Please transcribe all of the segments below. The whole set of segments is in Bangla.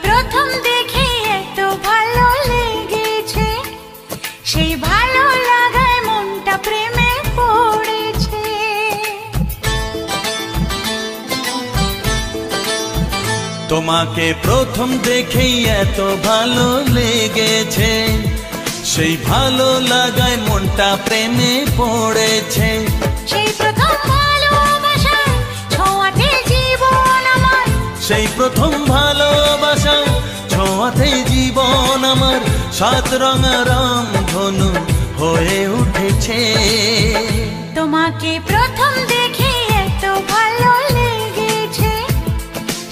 প্রথম দেখে এত ভালো লেগেছে, সেই ভালো লাগায় মনটা প্রেমে পড়েছে। তোমাকে প্রথম দেখেই এত ভালো লেগেছে, সেই ভালো লাগায় মনটা প্রেমে পড়েছে। সেই প্রথম ভালোবাসার ছোঁয়াতে জীবন আমার, সেই প্রথম ভালোবাসা ছোঁয়াতে জীবন আমার সাত রঙা রামধনু হয়ে উঠেছে। তোমাকে প্রথম দেখে এত ভালো লেগেছে,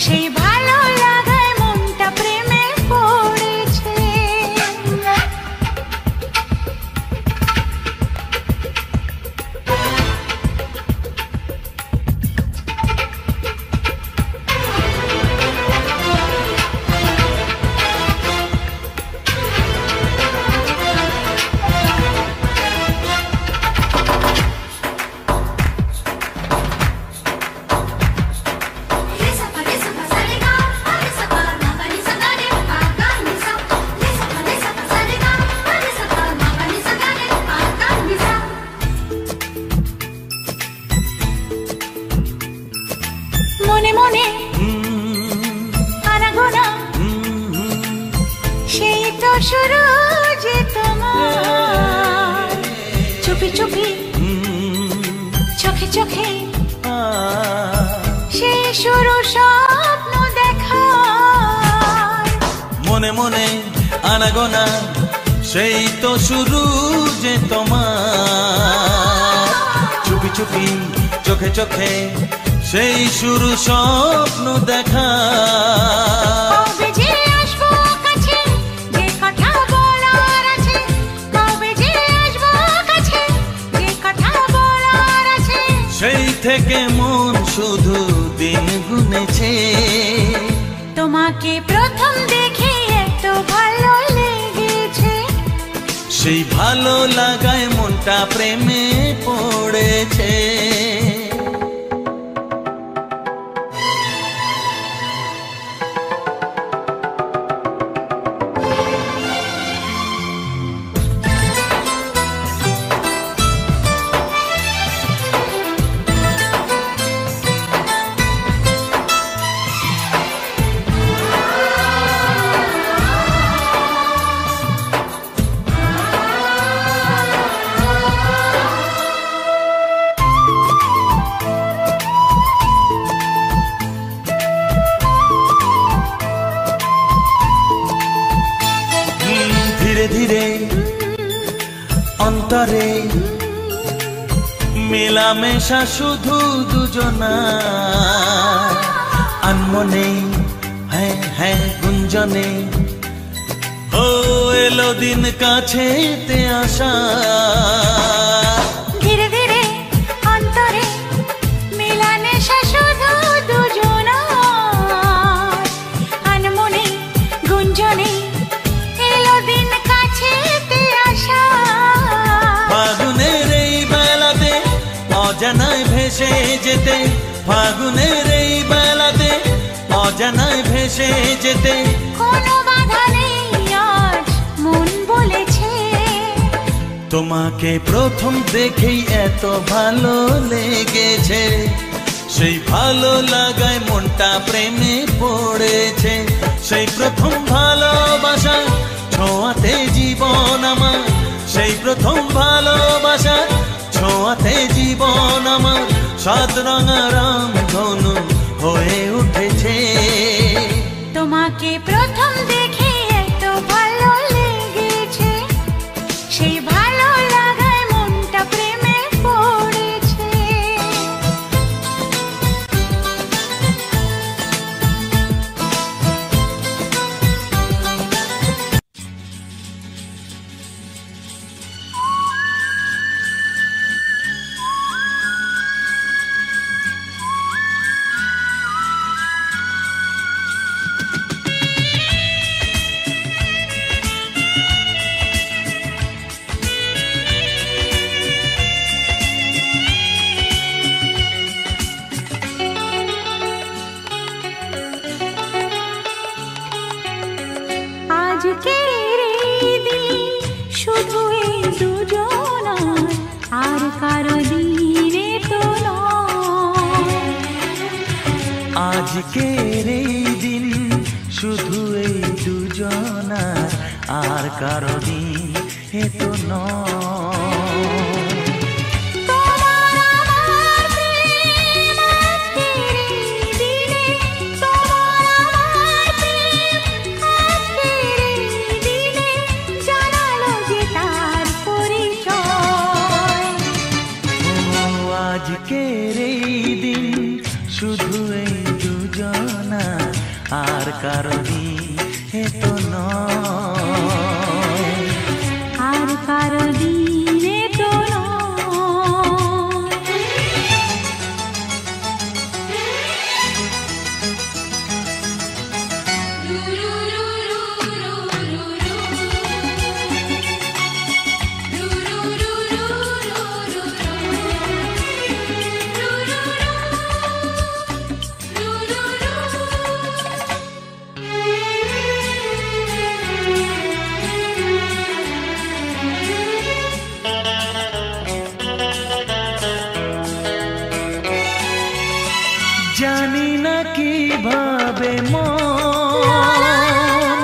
সেই ভালো লাগায় মনটা প্রেমে পড়েছে। মনে মনে আনাগোনা, সেই তো শুরু যে তোমার, চুপি চুপি চোখে চোখে সেই শুরু স্বপ্ন দেখা। মনে মনে আনাগোনা, সেই তো শুরু যে তোমার, চুপি চুপি চোখে চোখে সেই শুরু স্বপ্ন দেখা। কবে যে আসবো কাছে, যে কথা বলার আছে, কবে যে আসবো কাছে, যে কথা বলার আছে, সেই থেকে মন শুধু দিন গুনেছে। তোমাকে প্রথম দেখে এত ভালো লেগেছে, সেই ভালো লাগায় মনটা প্রেমে পড়েছে। ধীরে ধীরে অন্তরে মেলামেশা শুধু দুজনা, আনমনে হ্যাঁ হ্যাঁ গুঞ্জনে ও এলো দিন কাছেতে আসা। ধীরে ধীরে অন্তরে মেলামেশা শুধু দুজনার, আনমনে গুঞ্জনে এলো দিন কাছেতে আসা। ফাগুনের এই বেলাতে অজানায় ভেসে যেতে, ফাগুনের এই বেলাতে অজানায় ভেসে যেতে, কোনো বাধা নেই আজ মন বলেছে। তোমাকে প্রথম দেখেই এত ভালো লেগেছে, সেই ভালো লাগায় মনটা প্রেমে পড়েছে। সেই প্রথম ভালোবাসা ছোঁয়াতে জীবন আমার, সেই প্রথম ভালোবাসা ছোঁয়াতে জীবন আমার সাত রঙা রামধনু হয়ে উঠেছে। তোমাকে প্রথম দেখে এত ভালো লেগেছে, সেই ভালো লাগায় মনটা প্রেমে পড়েছে। আজকের এই দিন শুধু এই দুজনার, আর কারো দিন এ তো নয়। আজকের এই দিন শুধু এই দুজনার, আর কারো দিন এ তো নয়, আর কারো দিন এ তো জানি না কিভাবে মন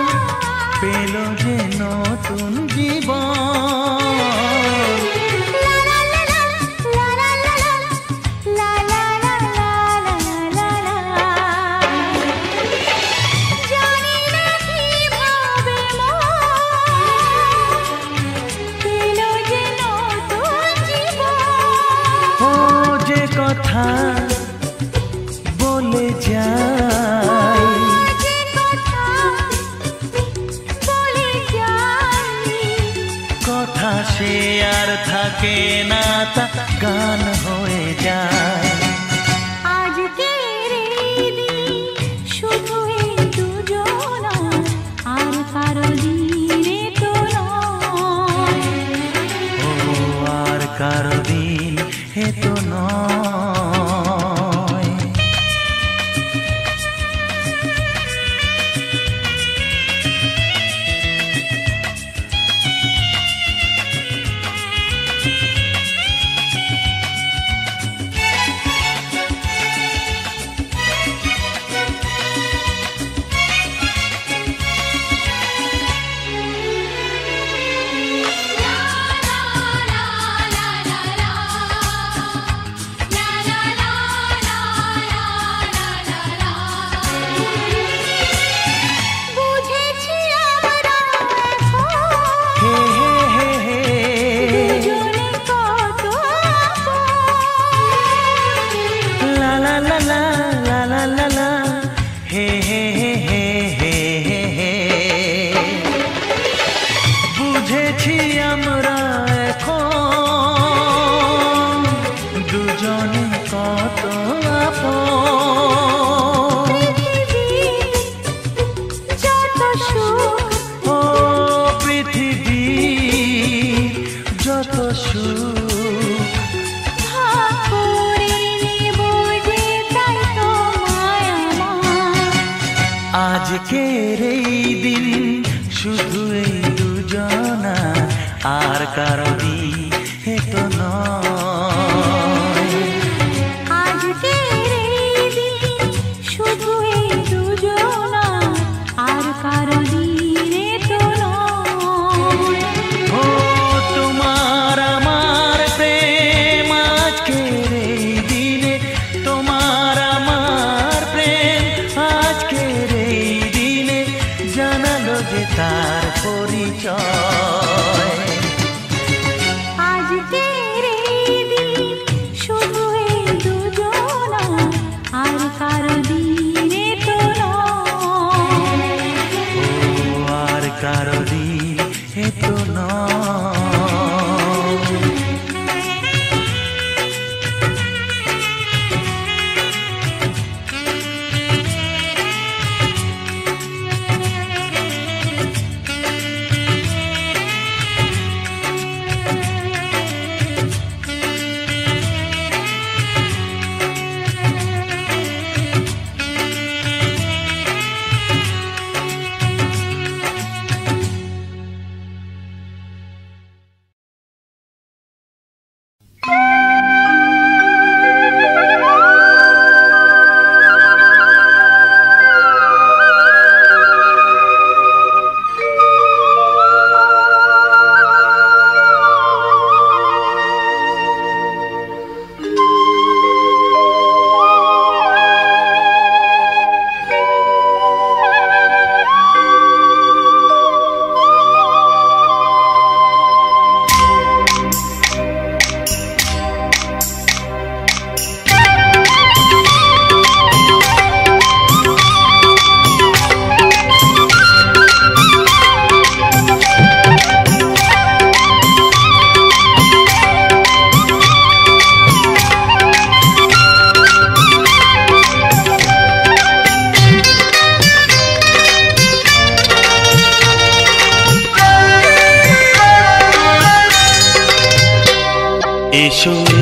পেল যে নতুন জীবন। ও যে কথা বলে যাই, কথা সে আর থাকে না, তা গান হয়ে যায়। আজকের এই দিন শুধু এই দুজনার, আর কারো দিন এ তো নয়, ও আর কারো দিন এ তো নয়। বুঝেছি আমরা এখন দুজনে কত আপন। ও পৃথিবী যত সুখ আজকের এই দিন শুধু এই দুজনা, আর কারো দিন এ তো নয়। আজকের এই দিন শুধু এই দুজনার, আর কারো দিন এ তো নয়। ও তোমার আমার প্রেম আজকের এই দিনে, তোমার আমার প্রেম আজকের এই দিনে জানালো যে তার পরিচয়।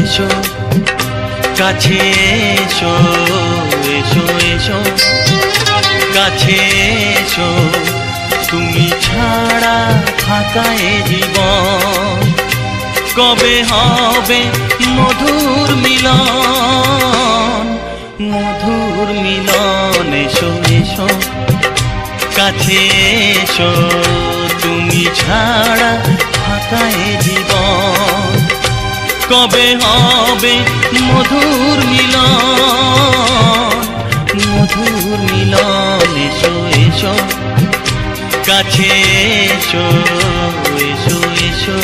এসো কাছে এসো এসো এসো কাছে এসো তুমি ছাড়া ফাঁকা এ জীবন কবে হবে মধুর মিলন মধুর মিলন এসো এসো কাছে এসো তুমি ছাড়া ফাঁকা এ জীবন কবে হবে মধুর মিলন মধুর মিলন এসো এসো কাছে এসো এসো এসো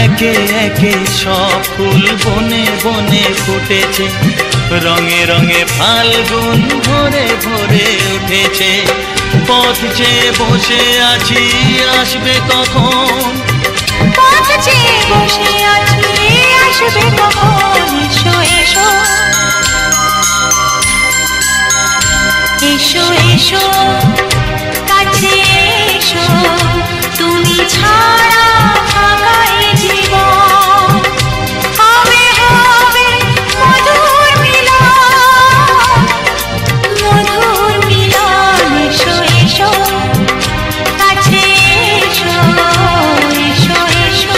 একে একে সব ফুল বনে বনে ফুটেছে রঙে রঙে ফাল্গুন ভরে ভরে উঠেছে পথ চেয়ে বসে আছি আসবে কখন পথ চেয়ে বসে আছি আসবে কখন এসো এসো এসো এসো কাছে এসো তুমি ছাড়া ফাঁকা এ জীবন হবে হবে মধুর মিলন এসো এসো কাছে এসো এসো এসো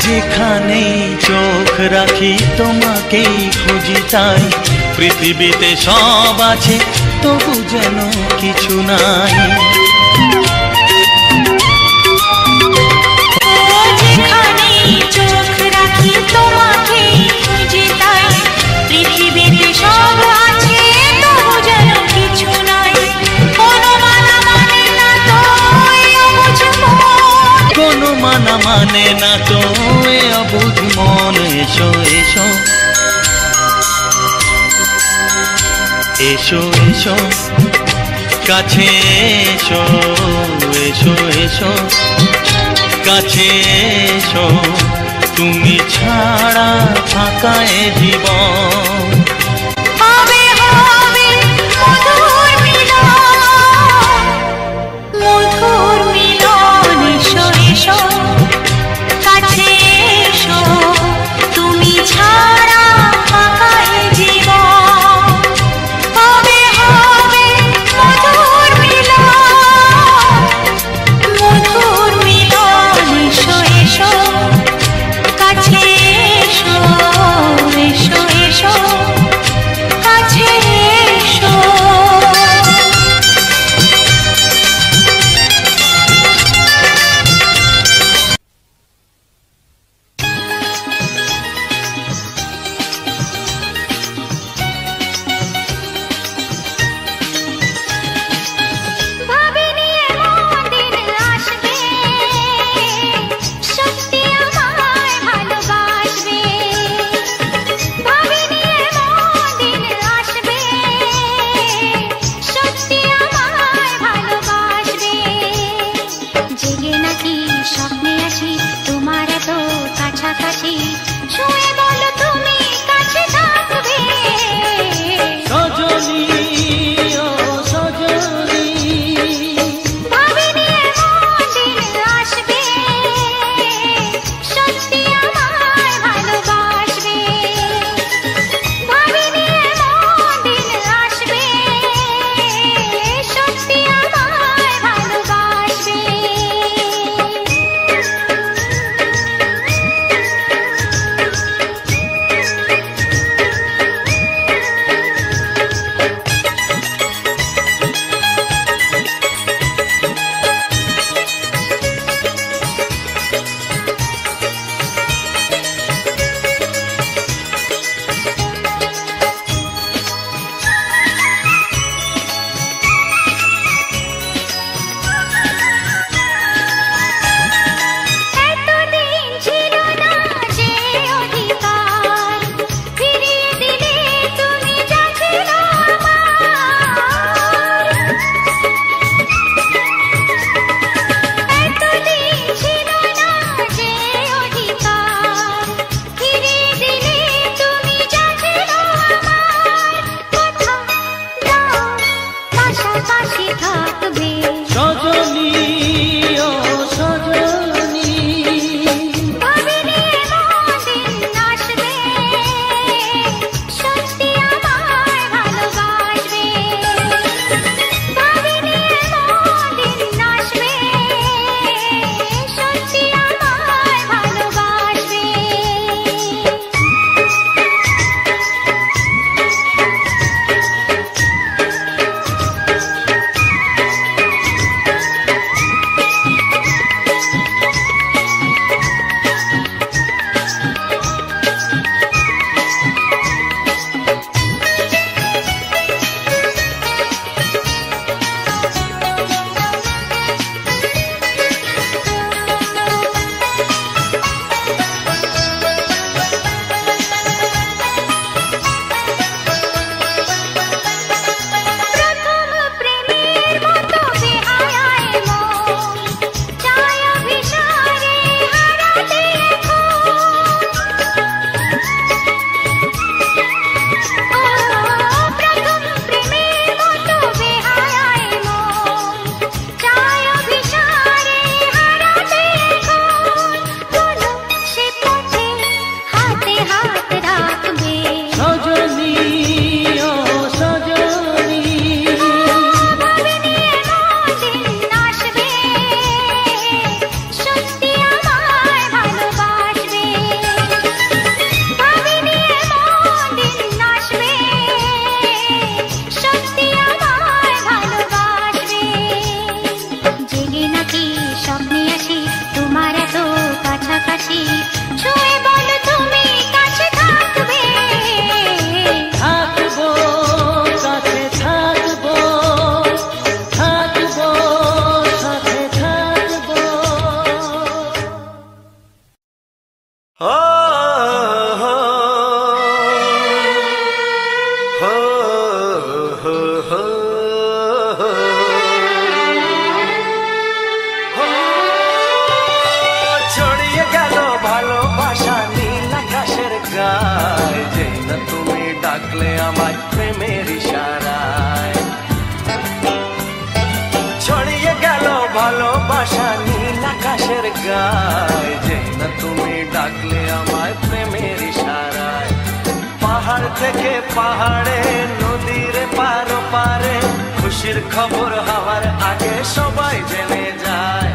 যেখানেই চোখ রাখি তোমাকেই খুঁজি তাই পৃথিবীতে সব আছে তবু যেন কিছু নাই যেখানেই চোখ রাখি তোমাকেই খুঁজি তাই পৃথিবীতে সব আছে তবু যেন কিছু নাই কোনো মানা মানে না তো এ অবুঝ মন কোনো মানা মানে না তো এ অবুঝ মন এসো এসো এসো এসো কাছে এসো এসো এসো কাছে এসো তুমি ছাড়া ফাঁকা এ জীবন হবে হবে মধুর মিলন এসো এসো কাছে এসো তুমি ছাড়া ফাঁকা এ জীবন হবে হবে মধুর মিলন এসো এসো কাছে এসো এসো এসো থাকবে। সজনী ও সজনী, ভাবিনি এমন দিন আসবে, সত্যি আমায় ভালোবাসবে। ভাবিনি এমন দিন আসবে, সত্যি আমায় ভালোবাসবে। প্রথম প্রেমের মতো বেহায়ায় মন, চায় অভিসারে হারাতে এখন। প্রথম প্রেমের মতো বেহায়ায় মন, চায় অভিসারে হারাতে এখন। বলো সে পথে হাতে হাত রাখবে। সজনী ও সজনী, ভাবিনি এমন দিন আসবে, সত্যি আমায় ভালোবাসবে। ভাবিনি এমন দিন আসবে, সত্যি আমায় ভালোবাসবে। জেগে নাকি স্বপ্নে আসি তোমার এত কাছাকাছি, ছুঁয়ে বলো তুমি কাছে থাকবে। থাকবো কাছে থাকবো, থাকবো সাথে থাকবো। ও হো হো হো হো ছড়িয়ে গেল ভালোবাসা নীল আকাশের গায়ে, যেই না তুমি ডাকলে আমায় প্রেমের ইশারায়। ছড়িয়ে গেল ভালোবাসা নীল আকাশের গায়ে, যেই না তুমি ডাকলে আমায় প্রেমের ইশারায়। পাহাড় থেকে পাহাড়ে, নদীর পারো পারে, খুশির খবর হওয়ার আগে সবাই জেনে যায়।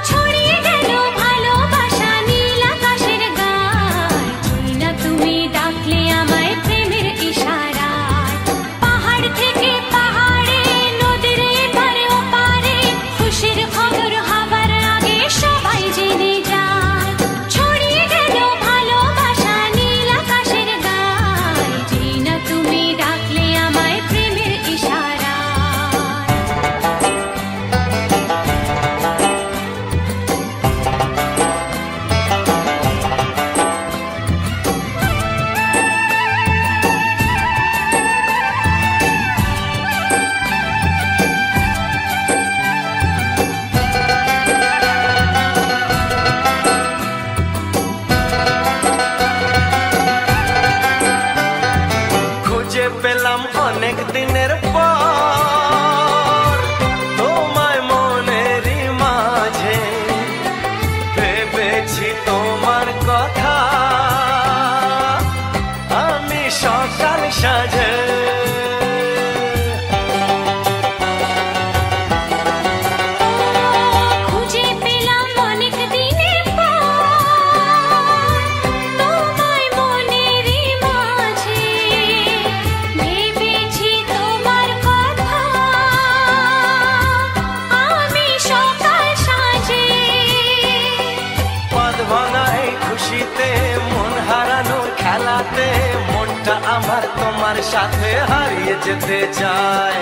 ছড়িয়ে গেল ভালোবাসা নীল আকাশের গায়ে, যেই না তুমি ডাকলে আমায় প্রেমের ইশারায়। পাহাড় থেকে পাহাড়ে, নদীর এপারে ওপারে, খুশির খবর হবার আগে সবাই জেনে যায়। ছড়িয়ে গেল ভালোবাসা নীল আকাশের গায়ে, যেই না তুমি ডাকলে আমায় প্রেমের ইশারায়। খুঁজে পেলাম অনেক দিনের পর তোমায় মনেরই মাঝে, ভেবেছি তোমার কথা আমি সকাল সাজে। খুঁজে পেলাম অনেক দিনের পর তোমায় মনেরই মাঝে, ভেবেছি তোমার কথা আমি সকাল সাজে। পদ ভাঙা এই খুশিতে, মন হারানোর খেলাতে, মনটা আমার তোমার সাথে হারিয়ে যেতে চায়।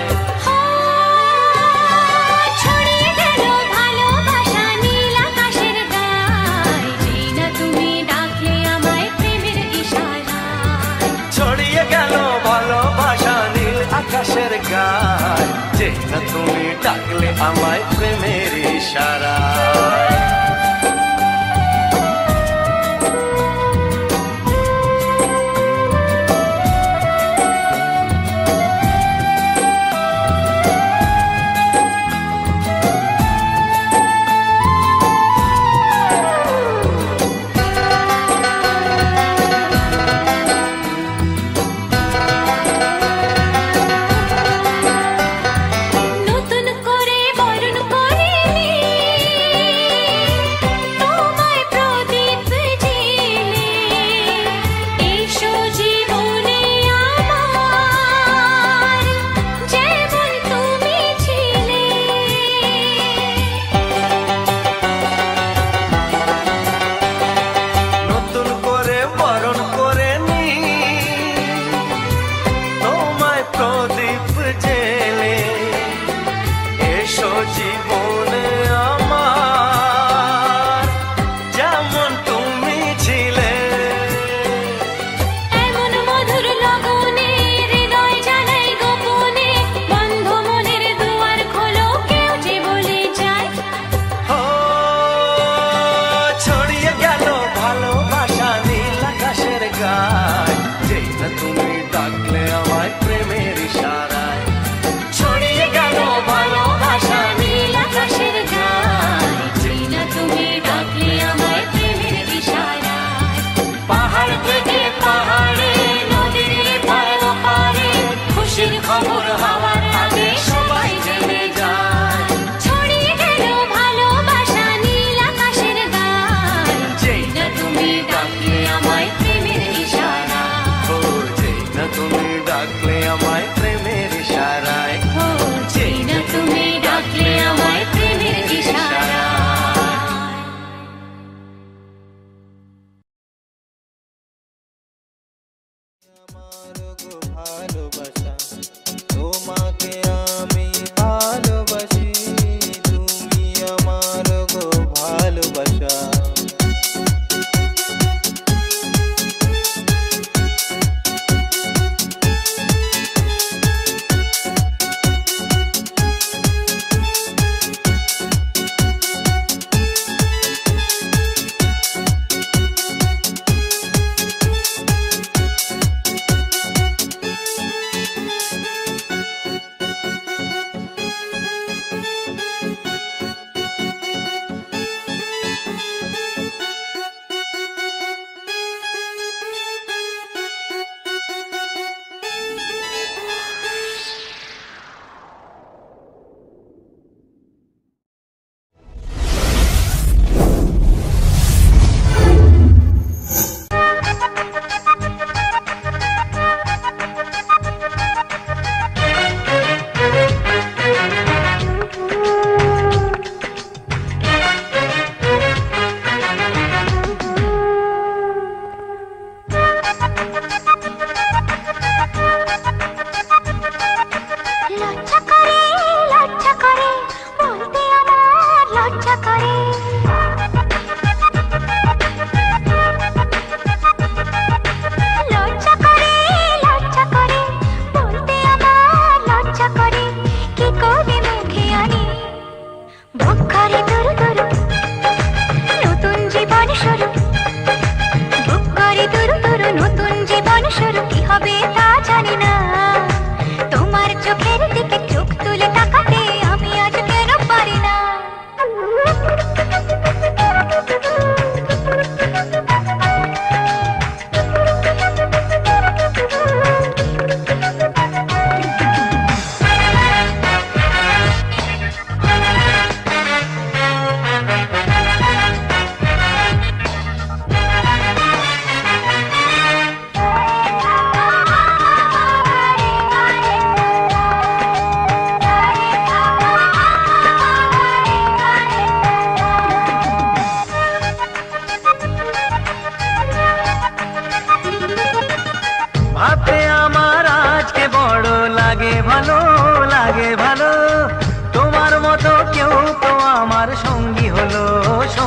ছড়িয়ে গেল ভালোবাসা নীল আকাশের গায়ে, যেই না তুমি ডাকলে আমায় প্রেমের ইশারায়। ছড়িয়ে গেল ভালোবাসা নীল আকাশের গায়, যে না তুমি ডাকলে আমায় প্রেমের ইশারায়।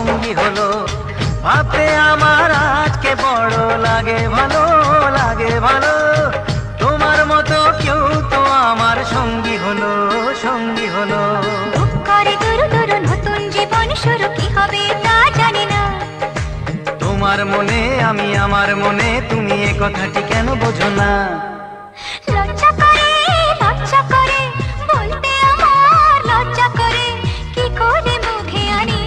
সঙ্গী হলো। ভাবতে আমার আজকে বড় লাগে ভালো, লাগে ভালো। তোমার মতো কেউ তো আমার সঙ্গী হলো, সঙ্গী হলো। বুক করে দুরু দুরু নতুন জীবন শুরু, কি হবে তা জানি না। তোমার মনে আমি, আমার মনে তুমি, এ কথাটি কেন বোঝো না? লজ্জা করে বলতে আমার লজ্জা করে, কি করে মুখে আনি।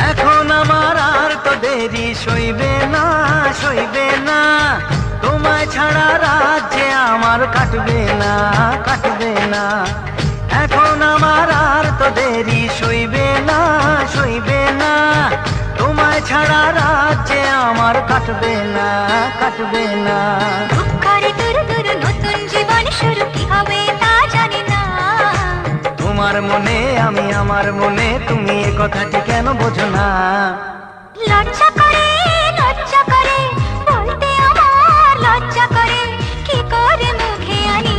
এখন আমার আর তো দেরি সইবে না, সইবে না। তোমায় ছাড়া রাত যে আমার কাটবে না, কাটবে না। এখন আমার আর তো দেরি সইবে না, সইবে না। তোমায় ছাড়া রাত যে আমার কাটবে না, কাটবে না। বুক করে দুরু দুরু নতুন জীবন শুরু, কি হবে তা জানি না। তোমার মনে আমি, আমার মনে তুমি, এ কথাটি কেন বোঝো না? লজ্জা করে বলতে আমার লজ্জা করে, কি করে মুখে আনি।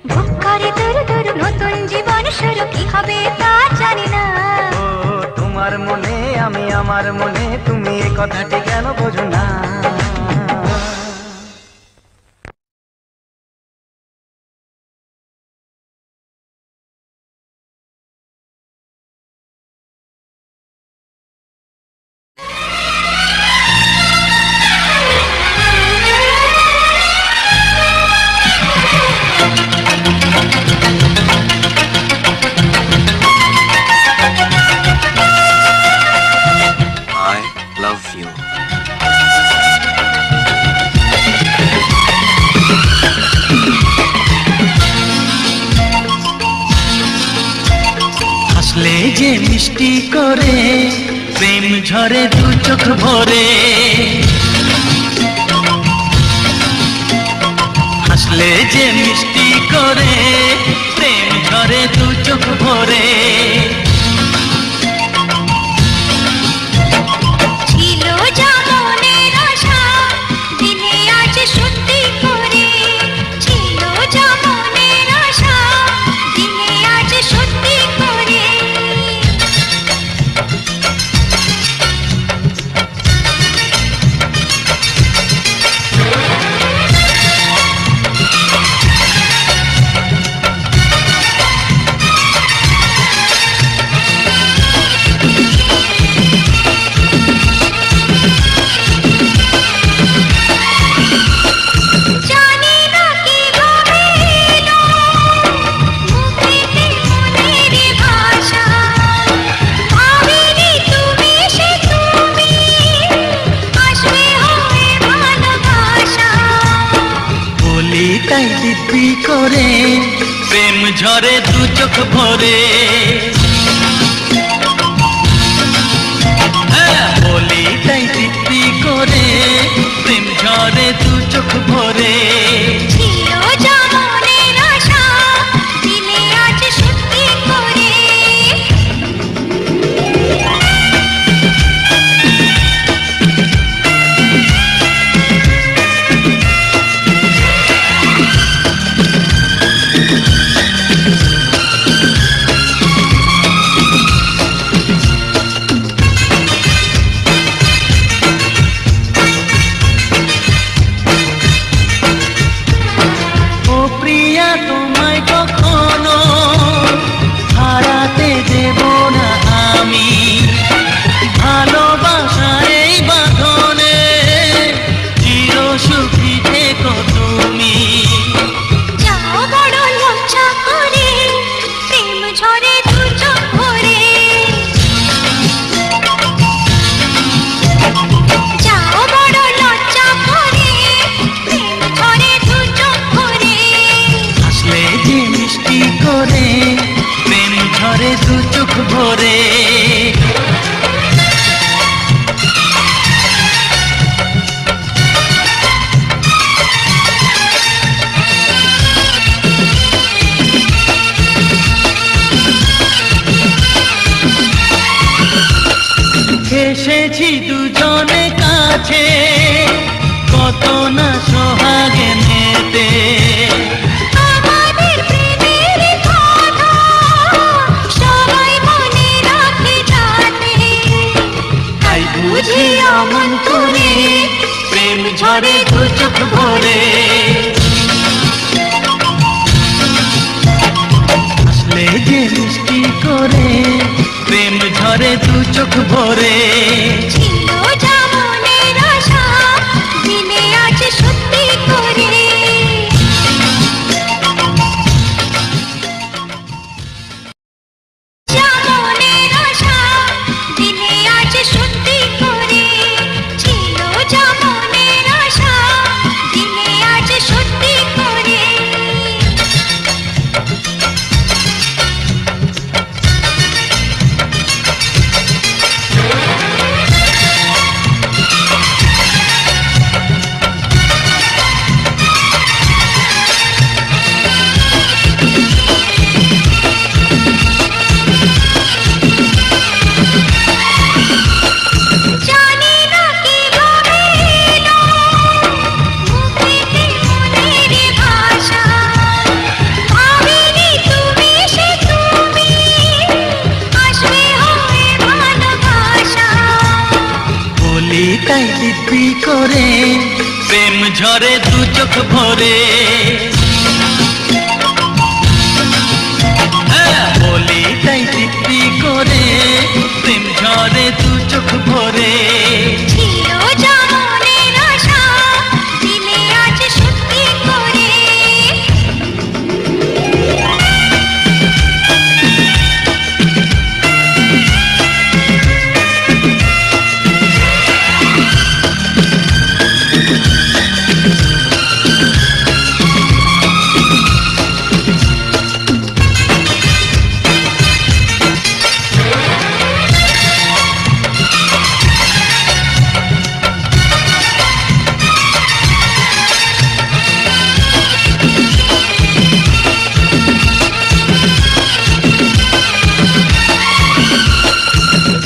বুক করে দুরু দুরু নতুন জীবন শুরু, কি হবে তা জানি না। ও তোমার মনে আমি, আমার মনে তুমি, এ কথাটি কেন বোঝো না? I love you. হাসলে যে মিষ্টি করে প্রেম ঝরে দু চোখ ভরে, হাসলে যে মিষ্টি করে প্রেম ঝরে দু চোখ ভরে। ছিল যা মনের আশা, দিনে আজ সত্যি করে। ছিল যা মনের আশা, দিনে আজ সত্যি করে। জানি না কিভাবে এলো মুখেতে মনের ভাষা। ভাবিনি তুমি সে তুমি আসবে হয়ে ভালোবাসা। বলি তাই দিব্যি করে প্রেম ঝরে দু চোখ ভরে। হ্যাঁ, বলি তাই দিব্যি করে প্রেম ঝরে দু চোখ ভরে। ছিল যা মনের আশা, দিনে আজ সত্যি করে। দুজনে কাছে কত না সোহাগে নেতে আমাদের প্রেমের কথা সবাই মনে রাখে যাতে তাই বুঝি অমন করে প্রেম ঝরে দু চোখ ভরে আসলে যে মিষ্টি করে প্রেম ঝরে দু চোখ ভরে ছিল যা মনের আশা দিনে আজ সত্যি করে যা মনের আশা দিনে আজ সত্যি করে ছিল যা মনের আশা দিনে আজ সত্যি করে জানি না কিভাবে এলো মুখেতে মনের ভাষা ভাবিনি তুমি সে তুমি আসবে হয়ে ভালোবাসা বলি তাই দিব্যি করে প্রেম ঝরে দু চোখ ভরে বলি তাই দিব্যি করে প্রেম ঝরে দু চোখ ভরে ছিল যা মনের আশা দিলে আজ সত্যি করে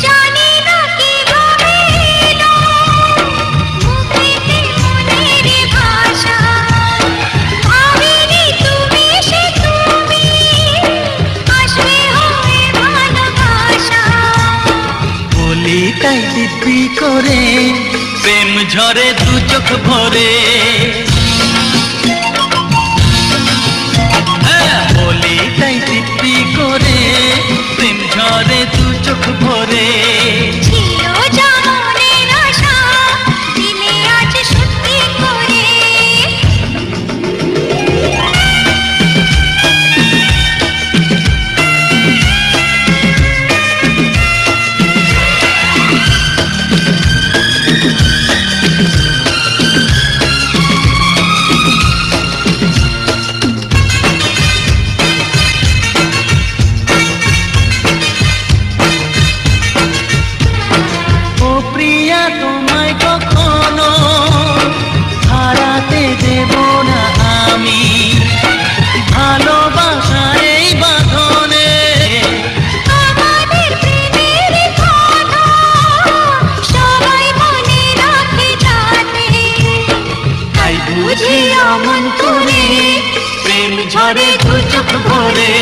জানি না কিভাবে এলো মুখেতে মনের ভাষা ভাবিনি তুমি সে তুমি আসবে হয়ে ভালোবাসা বলি তাই দিব্যি করে প্রেম ঝরে দু চোখ ভরে বলি তাই দিব্যি করে প্রেম ঝরে দু চোখ ভরে ছিল যা মনের আশা দিলে আজ সত্যি করে ও প্রিয়া তোমায় কখনো হারাতে দেব না আমি ভালোবাসার এই বাঁধনে আমাদের প্রেমের কথা সবাই মনে রাখে যাতে তাই বুঝি অমন করে প্রেম ঝরে দু চোখ ভরে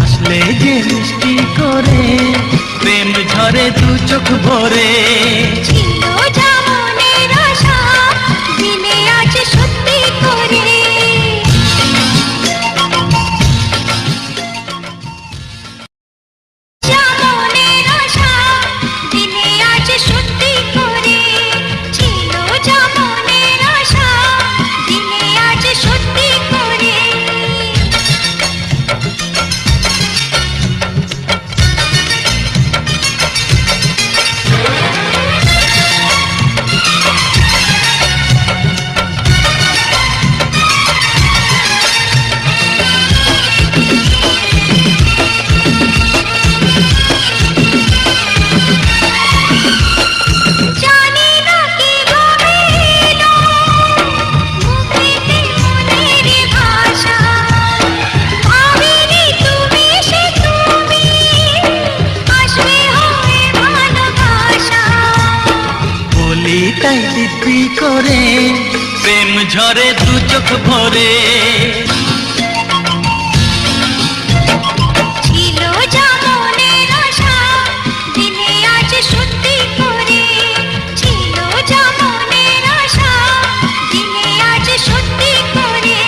আসলে যে মিষ্টি করে প্রেম ঝরে দু চোখ ভরে ছিল যা মনের আশা দিলে আজ সত্যি করে যা মনের আশা দিলে আজ সত্যি করে ছিল যা মনের আশা দিলে আজ সত্যি করে তাই দিব্যি করে প্রেম ঝরে দু চোখ ভরে। ছিল যা মনের আশা দিলে আজ সত্যি করে, ছিল যা মনের আশা দিলে আজ সত্যি করে।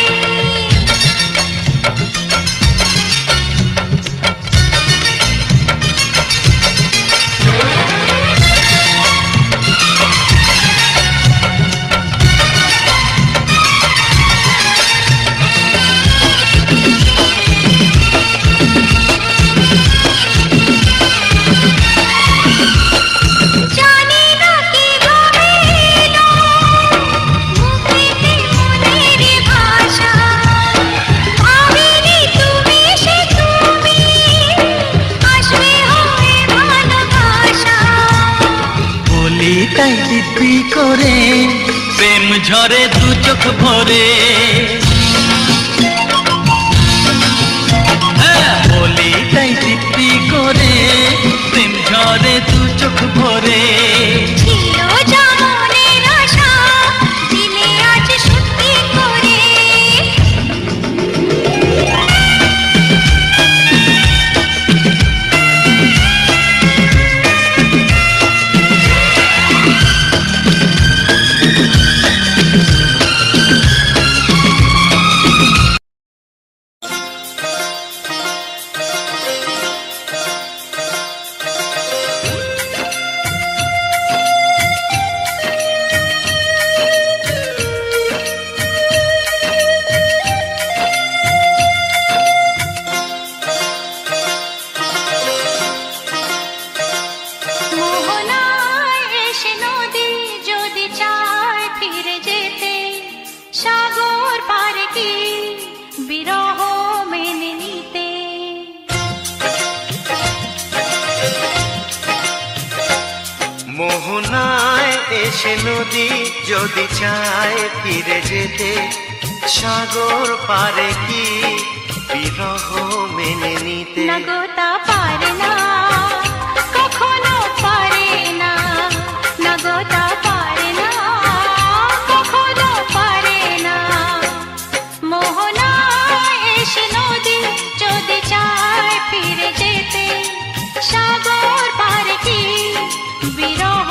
জানি না কিভাবে এলো মুখেতে মনের ভাষা, ভাবিনি তুমি সে তুমি আসবে হয়ে ভালোবাসা। বলি তাই দিব্যি করে প্রেম ঝরে দু চোখ ভরে। হ্যাঁ, বলি তাই দিব্যি করে প্রেম ঝরে দু চোখ ভরে। ছিল যা মনের আশা দিলে আজ সত্যি করে। মোহনায় এসে নদী যদি চায় ফিরে যেতে, সাগর পারে কি বিরহ মেনে নিতে। মোহনায় এসে নদী যদি চায় ফিরে যেতে, সাগর পারে কি বিরহ মেনে নিতে। নগতা পারে না কখনো পারে না, নগতা পারে না কখনো পারে না। মোহনায় এসে নদী যদি চায় ফিরে যেতে, সাগর পারে কি বিরহ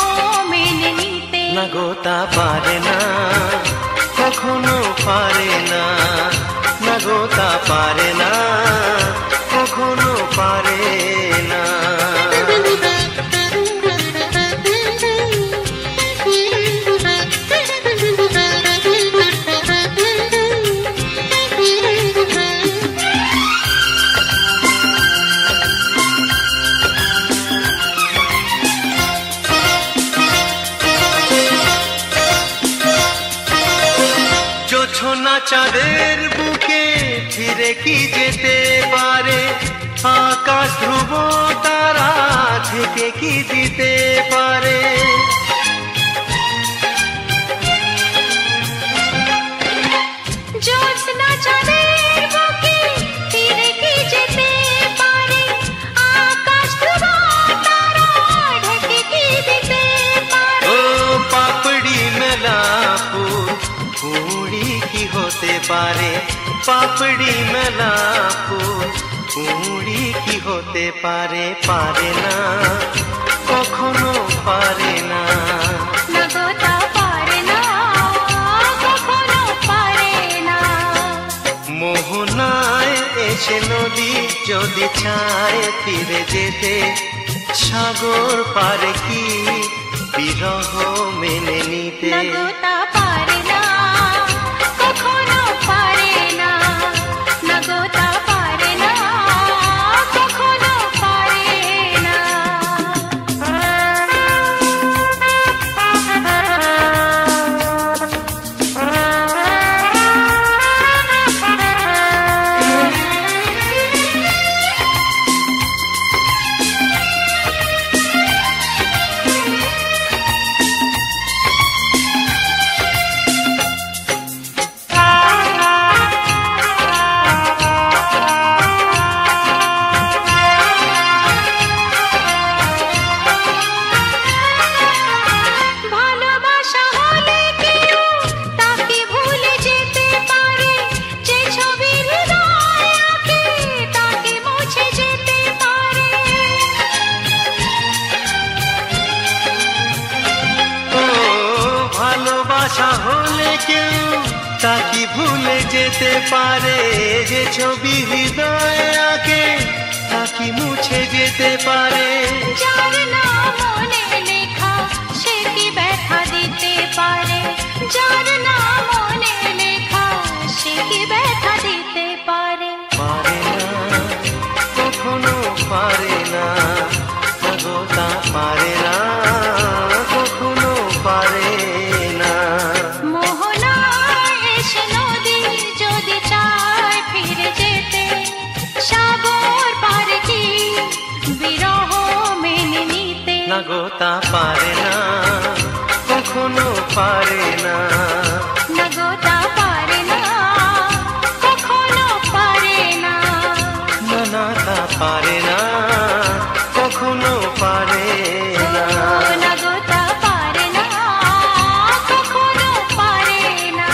মেনে নিতে। নগতা পারে না কখনো পারে না, নগতা পারে না কখনো পারে না। জোছনা চাঁদের বুকে ফিরে কি যেতে পারে, আকাশ ধ্রুব তারা থেকে কি দিতে পারে। জ্যোৎস্না চাঁদের বুকে ফিরে কি যেতে পারে, আকাশ ধ্রুব তারা ঢেকে কি দিতে পারে। ও পাপড়ি মেলা ফুল কুড়ি কি হতে পারে, পাপড়ি মেলা ফুল কুড়ি কি হতে পারে। পারে না কখনো পারে না, নগতা পারে না কখনো পারে না। মোহনায় এসে নদী যদি চায় ফিরে যেতে, সাগর পারে কি বিরহ মেনে নিতে। নগতা পারে না কখনো পারে না, নগতা পারে না কখনো পারে না। ভুলে যেতে পারে যে ছবি হৃদয়ে আঁকে তা কি মুছে যেতে পারে যার নাম মনে লেখা সে কি ব্যথা দিতে পারে যার নাম মনে লেখা সে কি ব্যথা দিতে পারে পারে না কখনো পারে না গো তা পারে না কখনো পারে না মোহনায় এসে নদী যদি চায় ফিরে যেতে সাগর পারে কি বিরহ মেনে নিতে না গো তা পারে না কখনো পারে না না গো তা পারে না কখনো পারে না না না তা পারে না কখনো পারে না না গো তা পারে না কখনো পারে না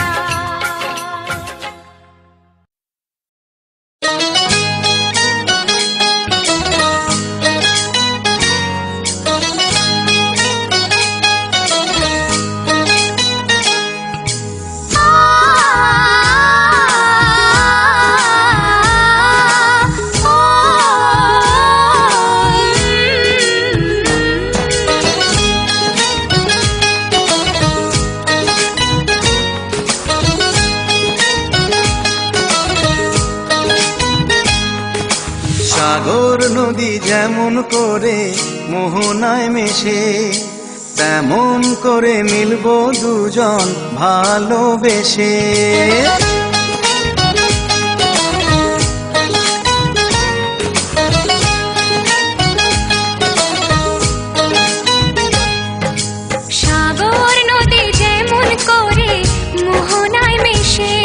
সাগর নদী যেমন করে মোহনায় মেশে তেমন করে মিলবো দুজন ভালোবেসে সাগর নদী যেমন করে মোহনায় মিশে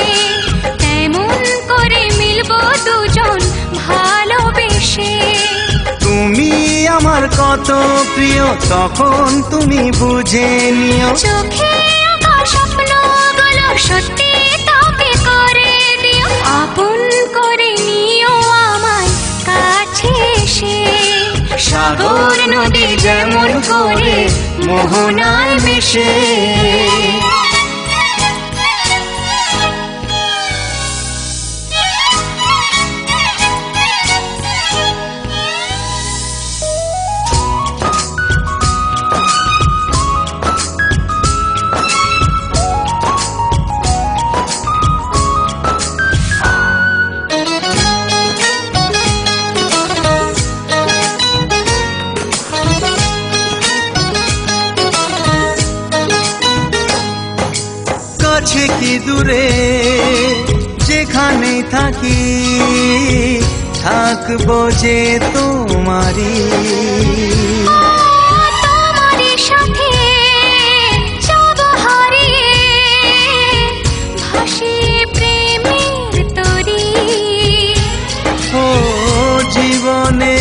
তেমন করে মিলবো দুজন ভালোবেসে তুমি আমার কত প্রিয় তখন তুমি বুঝে নিও চোখে আঁকা স্বপ্নগুলো সত্যি তবে করে দিও আপন করে নিও আমায় কাছে এসে সাগর নদী যেমন করে মোহনায় মিশে কাছে কি দূরে যেখানে থাকি থাকবো যে তোমারি তোমারই সাথে যাব হারিয়ে ভাসিয়ে প্রেমের তরি ও জীবনে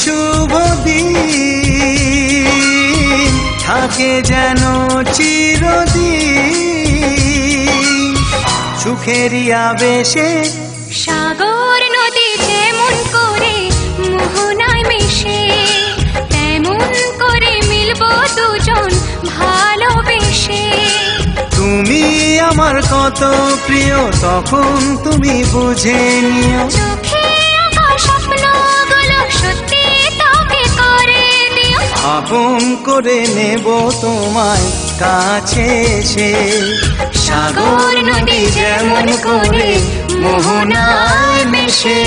শুভ দিন থাকে যেন চিরদিন সুখেরই আবেশে সাগর নদী যেমন করে মোহনায় মিশে তেমন করে মিলবো দুজন ভালোবেসে তুমি আমার কত প্রিয় তখন তুমি বুঝে নিও চোখে আঁকা স্বপ্নগুলো সত্যি তবে করে দিও আপন করে নেব তোমায় কাছে এসে সাগর নদী যেমন করে মোহনায় মিশে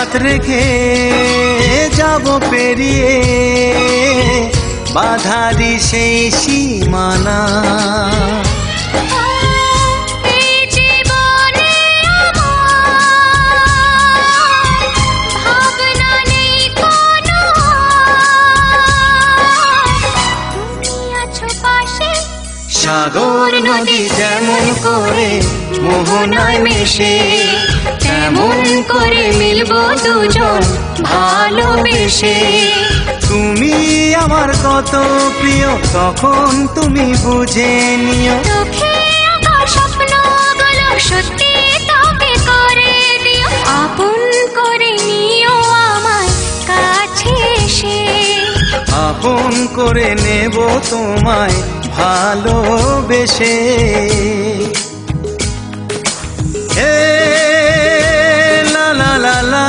হাত রেখে যাব পেরিয়ে বাধারি সেই সীমানা। এই জীবনে আমার ভাবনা নেই কোনো, তুমি আছো পাশে। সাগর নদী যেমন করে মোহনায় মিশে, তেমন করে মিলবো দুজন ভালোবেসে। তুমি আমার কত প্রিয় তখন তুমি বুঝে নিও, চোখে আঁকা স্বপ্নগুলো সত্যি তবে করে দিও। আপন করে নিও আমায় কাছে এসে, আপন করে নেব তোমায় ভালোবেসে। হে লা লা লা লা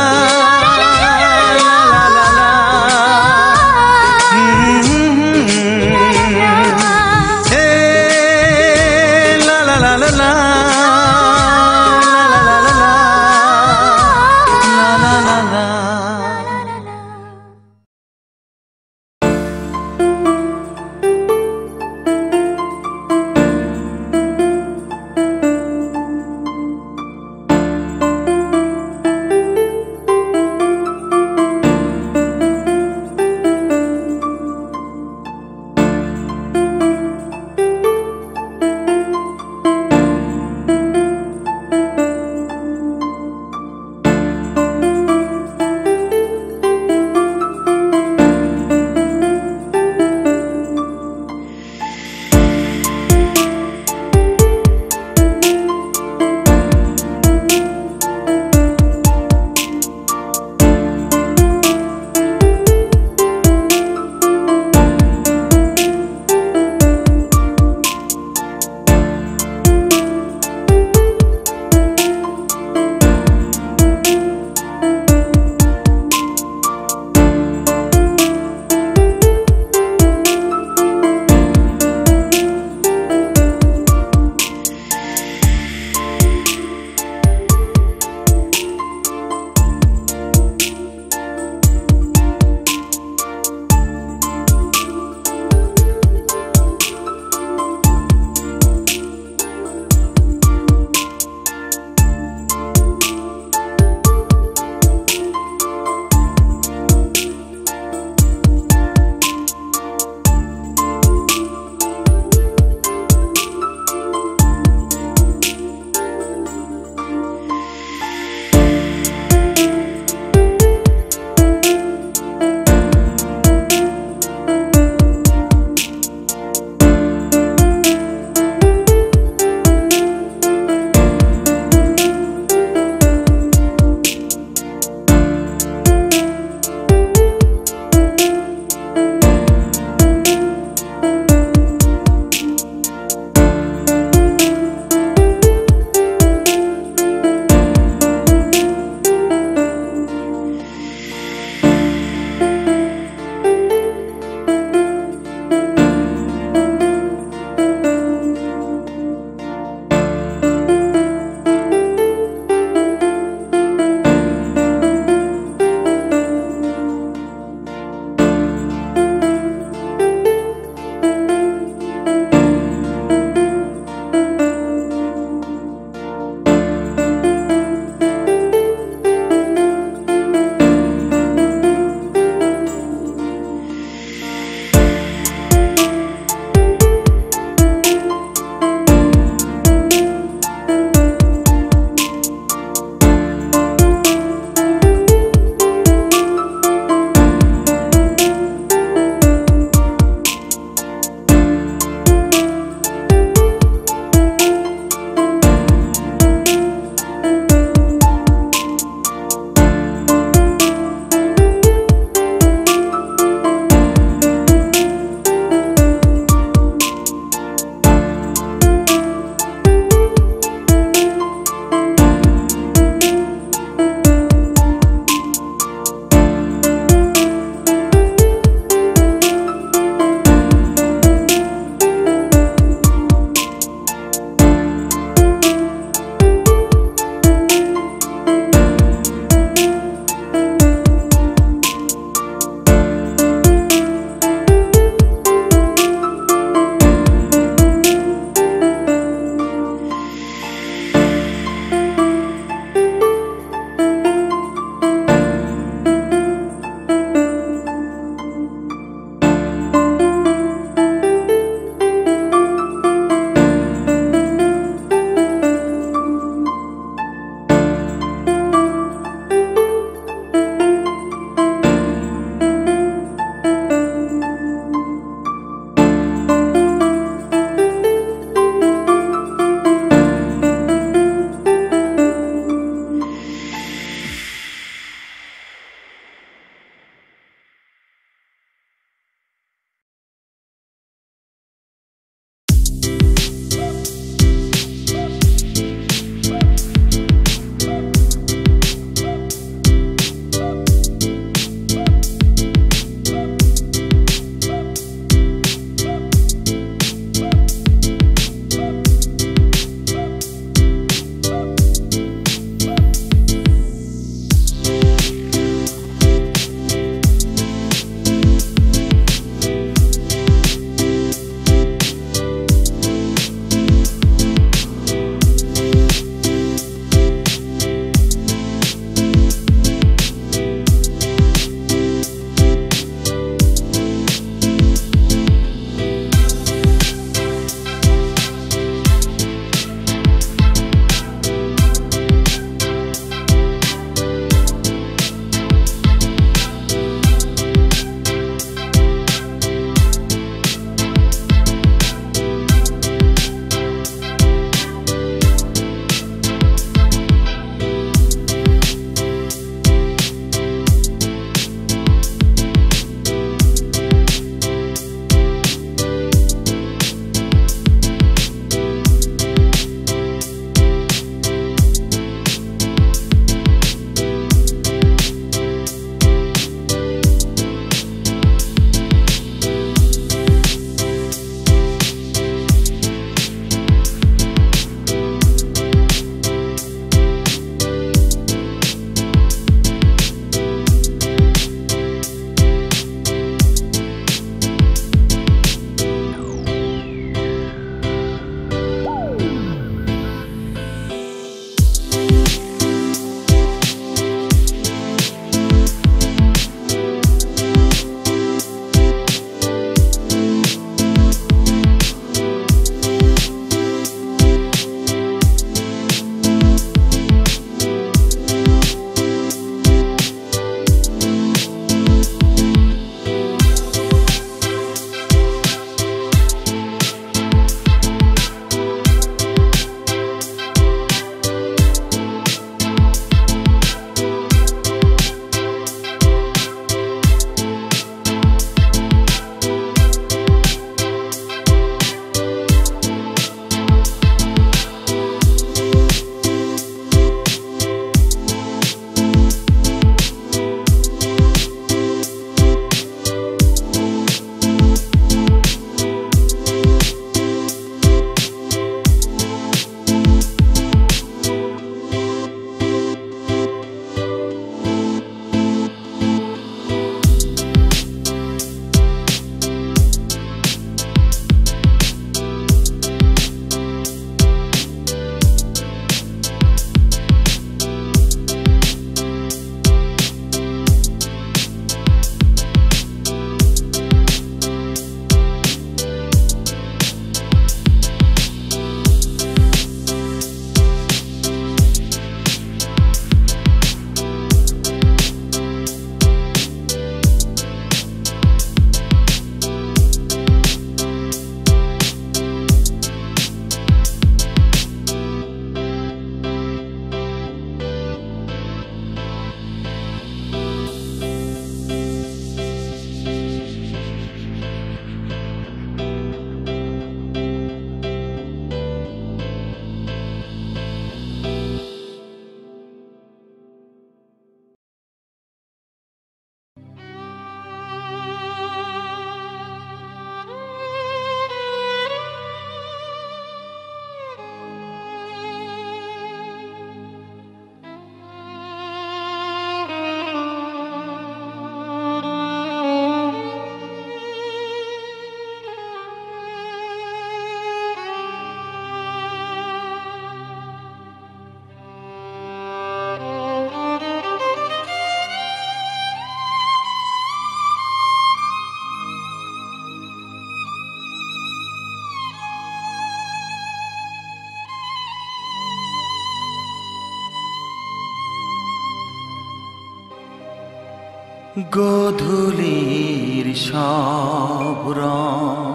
গোধূলির সব রং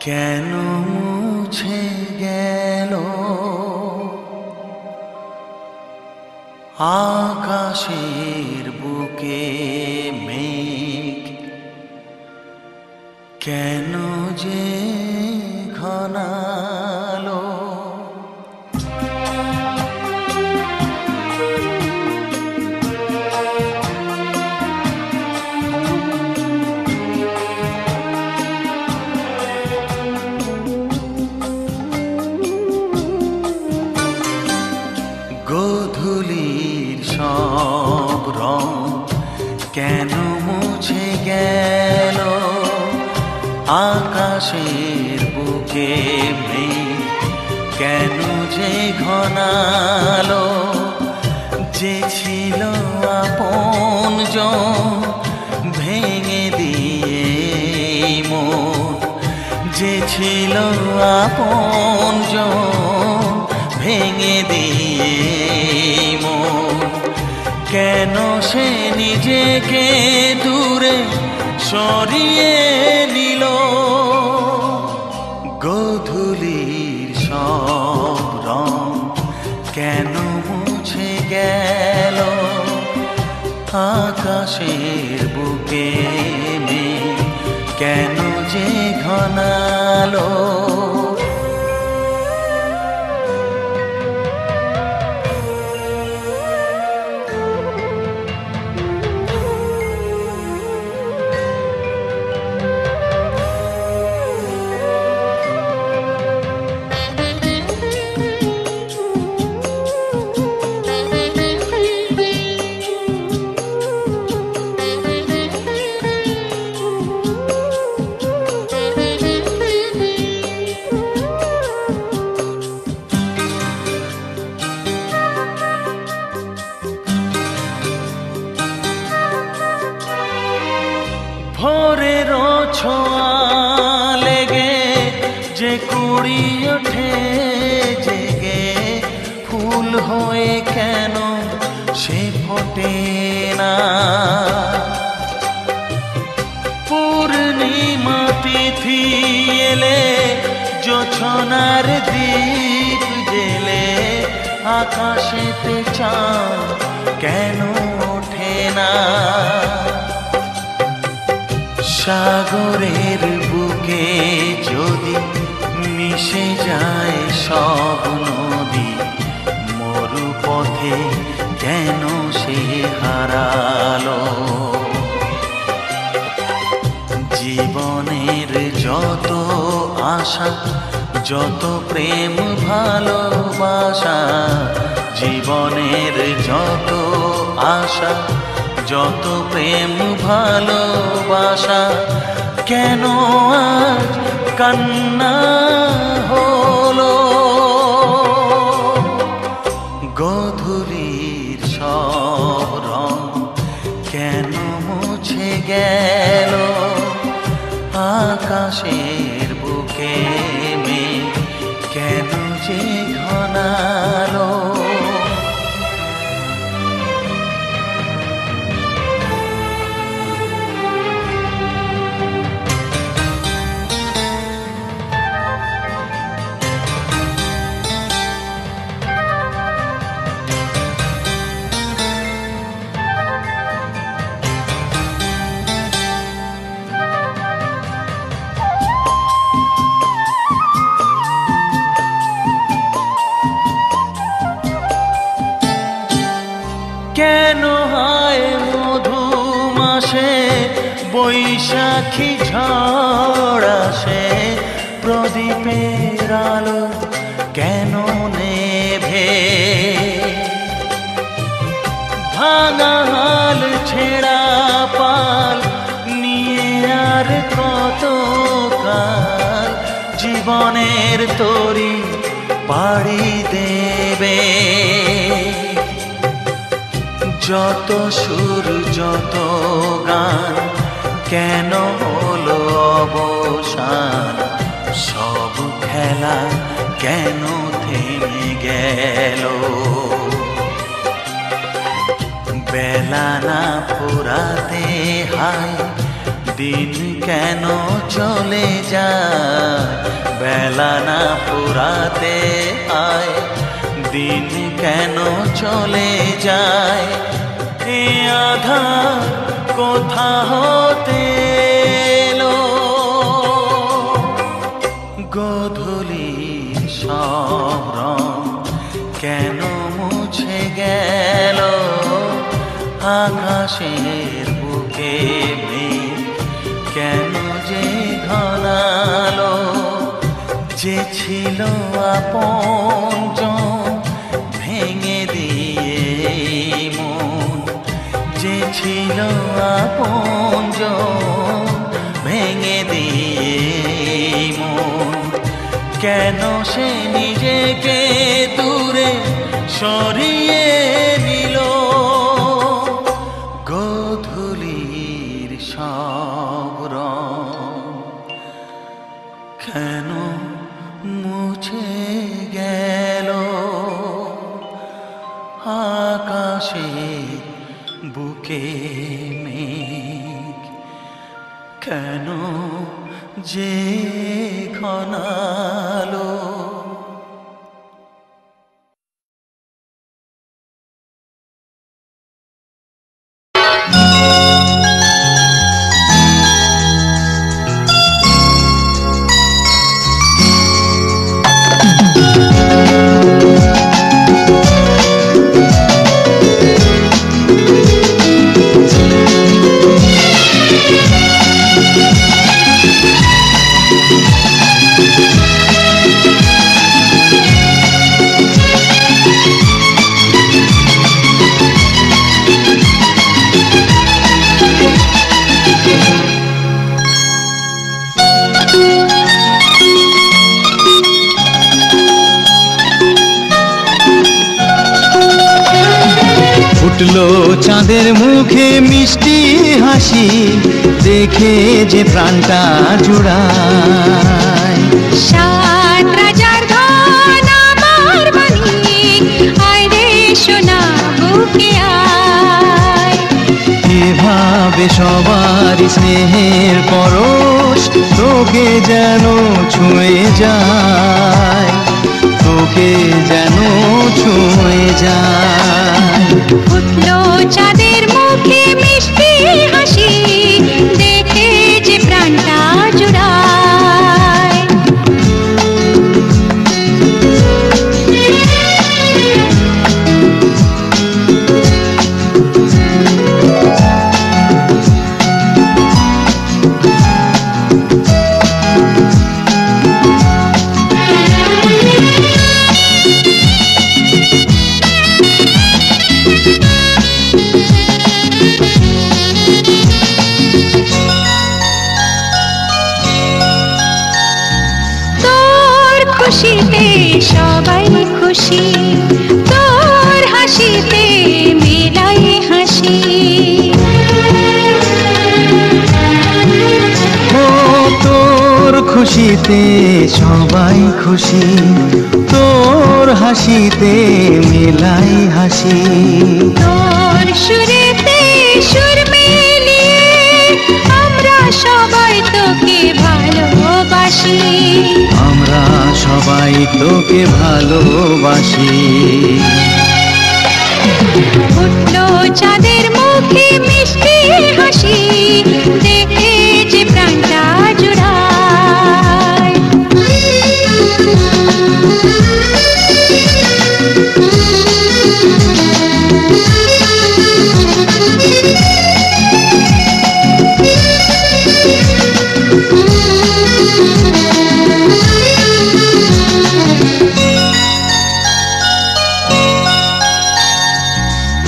কেন মুছে গেল, আকাশের বুকে মেঘ কেন যে ঘনালো। গোধূলির সব রং কেন মুছে গেল, আকাশের বুকে মেঘ কেন যে ঘনালো। যে ছিল আপনজন ভেঙে দিয়ে মন, যে ছিল আপনজন ভেঙে দিয়ে মন, কেন সে নিজেকে দূরে সরিয়ে নিল। গোধূলির সব রং কেন মুছে গেল, আকাশের বুকে মেঘ কেন যে ঘনালো। ভোরের ছোঁয়া লেগে যে কুড়ি ওঠে জেগে, ফুল হয়ে কেন সে ফোটে না। পূর্ণিমা তিথি এলে জোছনার দীপ জেলে, আকাশেতে চাঁদ কেন ওঠে না। সাগরের বুকে যদি মিশে যায় সব নদী, মরু পথে কেন সে হারালো। জীবনের যত আশা যত প্রেম ভালোবাসা, জীবনের যত আশা যত প্রেম ভালোবাসা, কেন আজ কান্না হলো। গোধূলির সব রং কেন মুছে গেল, আকাশের বুকে মেঘ কেন যে ঘনালো। কেন হয় মধু মাসে বৈশাখী ঝড় আসে, প্রদীপের আলো কেন নেভে। ভাঙা হাল ছেঁড়া পাল নিয়ে আর কত কাল জীবনের তরি পাড়ি দেবে। যত সুর যত গান কেন হলো অবসান, সব খেলা কেন থেমে গেল। বেলা না ফুরাতে হায় দিন কেন চলে যায়, বেলা না ফুরাতে হায় দিন কেন চলে যায়। এ আধার কোথা হতে এলো, গোধূলির সব রং কেন মুছে গেল, আকাশের বুকে মেঘ কেন যে ঘনালো, যে ছিল আপনজন ভেঙে দিয়ে মন, যে ছিল আপনজন ভেঙে দিয়ে মন, কেন সে নিজেকে দূরে সরিয়ে নিল, গোধূলির সব রং কেন মুছে গেল, আকাশের বুকে মেঘ কেন যে ঘনালো। ফুটলো চাঁদের মুখে মিষ্টি হাসি, দেখে যে প্রাণটা জুড়ায়। সাত রাজার ধন আমার মানিক, আয় রে সোনা বুকে আয়। এভাবে সবার স্নেহের পরশ তোকে যেন ছুঁয়ে যায়, তোকে যেন ছুঁয়ে যায়। ফুটলো চাঁদের মুখে মিষ্টি হাসি, দেখে যে প্রাণটা জুড়ায়। খুশিতে সবাই খুশি, তোর হাসিতে মেলাই হাসি। ও তোর খুশিতে সবাই খুশি, তোর হাসিতে মেলাই হাসি। তোর সুরেতে সুর মিলিয়ে আমরা সবাই তোকে ভালোবাসি, আমরা সবাই তোকে ভালোবাসি। ফুটলো চাঁদের মুখে মিষ্টি হাসি, দেখে যে প্রাণটা জুড়ায়।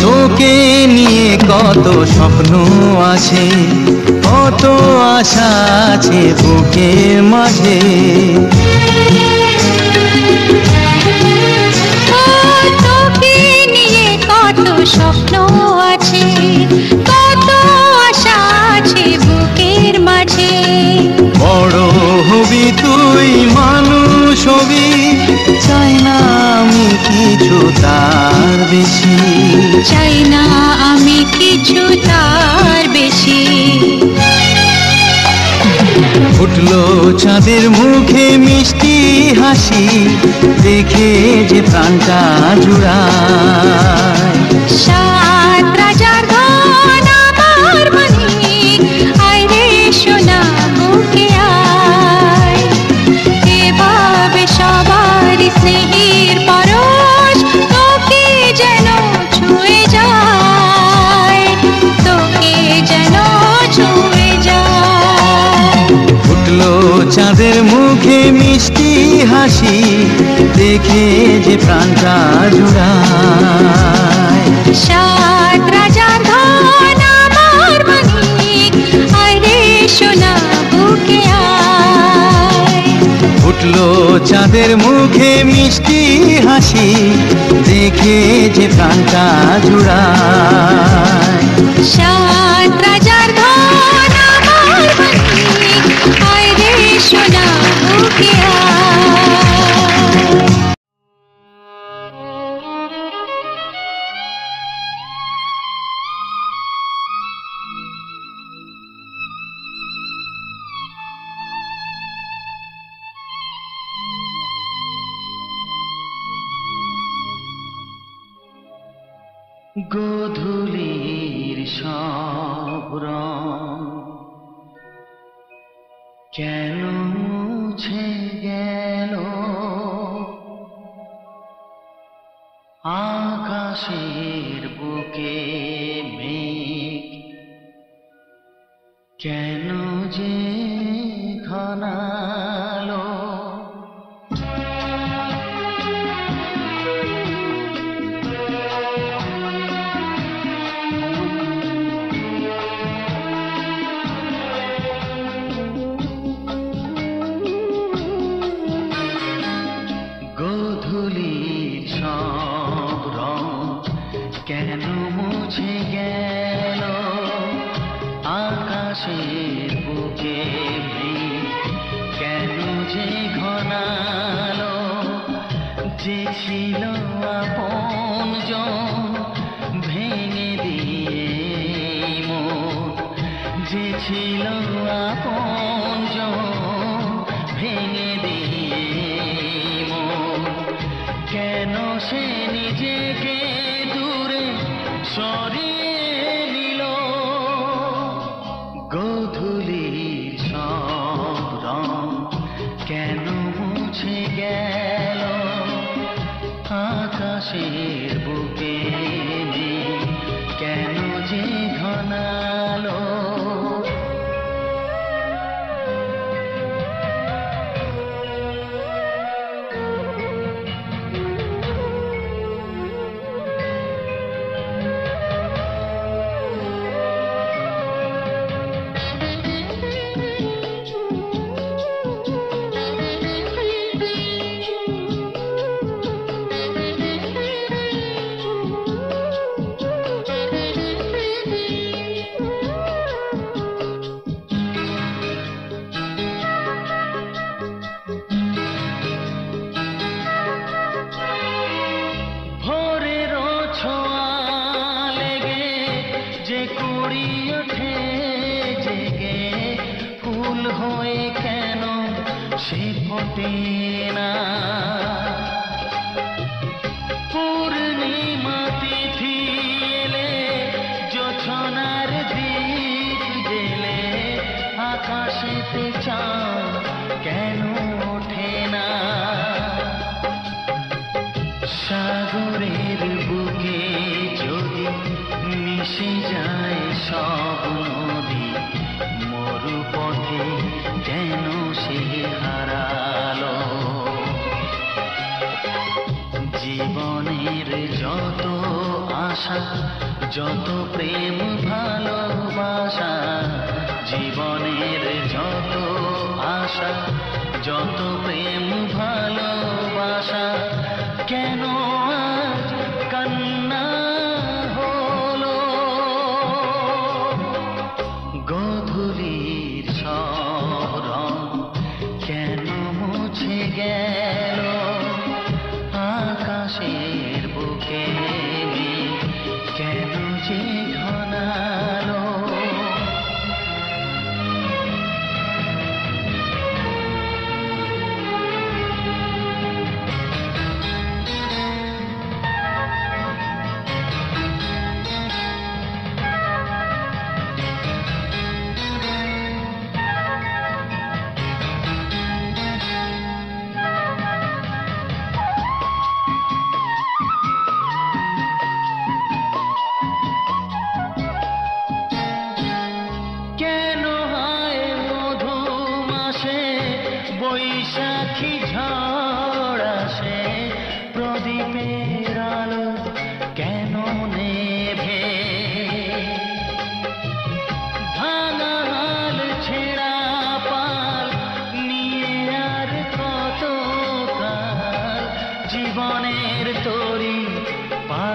তোকে নিয়ে কত স্বপ্ন আছে, কত আশা আছে বুকের মাঝে। তোকে নিয়ে কত স্বপ্ন আছে, কত আশা আছে বুকের মাঝে। বড় হবি তুই মানুষ হবি, চাই না আমি কিছু তার বেশি, চাই না আমি কিছু তার বেশি। ফুটলো চাঁদের মুখে মিষ্টি হাসি, দেখে যে প্রাণটা জুড়ায়। সাত রাজার ধন আমার মানিক, আয় রে সোনা বুকে আয়। এভাবে সবার স্নেহের পরশ তোকে যেন ছুঁয়ে যায়, তোকে যেন ছুঁয়ে যায়। ফুটলো চাঁদের মুখে মিষ্টি হাসি, দেখে যে প্রাণটা জুড়ায়। সাত রাজার ধন আমার মানিক, আয় রে সোনা বুকে আয়। ফুটলো চাঁদের মুখে মিষ্টি হাসি, দেখে যে প্রাণটা জুড়ায়। সাত রাজার ধন আমার মানিক, আয় রে সোনা বুকে আয়। গোধূলির সব রং কেন মুছে গেল, আকাশের বুকে মেঘ কেন যে ঘনালো। গোধূলির সব রং কেন মুছে গেল, আকাশের বুকে মেঘ কেন যে ঘনালো। যে ছিল আপনজন ভেঙে দিয়ে মন, যে ছিল আপনজন ভেঙে দিয়ে মন, কেন সে নিজেকে দূরে সরিয়ে নিল। গোধূলির সব রং কেন মুছে গেল, আকাশের বুকে মেঘ কেন যে ঘনালো। সে ফোটে না। পূর্ণিমা তিথি এলে জোছনার দীপ জেলে আকাশেতে চাঁদ কেন ওঠে না। সাগরের বুকে যদি মিশে যায় সব নদী, মরুপথে কেন সে হারালো। জীবনের যত আশা, যত প্রেম ভালোবাসা, জীবনের যত আশা, যত প্রেম ভালোবাসা, কেন আজ কান্না হলো। গোধূলির সব রং কেন মুছে গেল, আকাশের বুকে কেন যে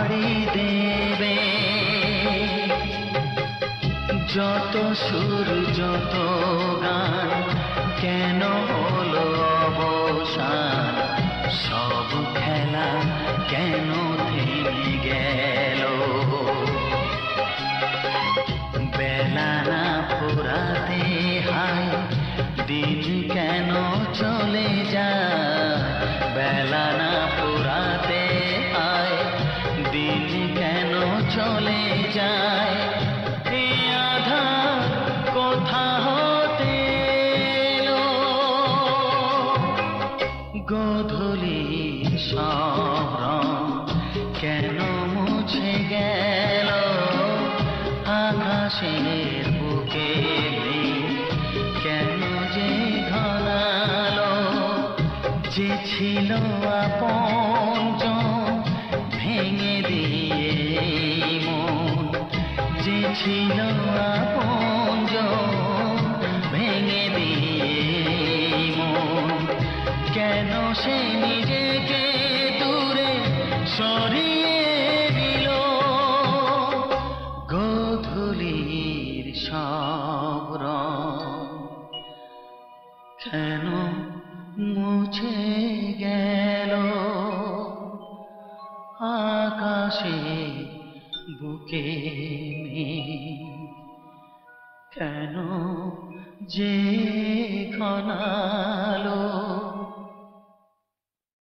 পাড়ি দেবে। যত সুর যত গান কেন হলো অবসান, সব খেলা কেন থেমে গেল। বেলা না ফুরাতে হায় দিন কেন চলে যায়, বেলা না ফুরাতে হায় দিন কেন চলে যায়। এই আধার কোথা হতে এলো, গোধূলি সব রং কেন মুছে গেল। আকাশের বুকে কেন যে ঘনালো, যে ছিল আপনজন ভেঙে দিয়ে মন, যে ছিল আপনজন ভেঙে দিয়ে মন, কেন সে নিজেকে দূরে সরিয়ে দিল। গোধূলির সব রং কেন মুছে গেল। আকাশে বুকে কেন যে ঘনালো।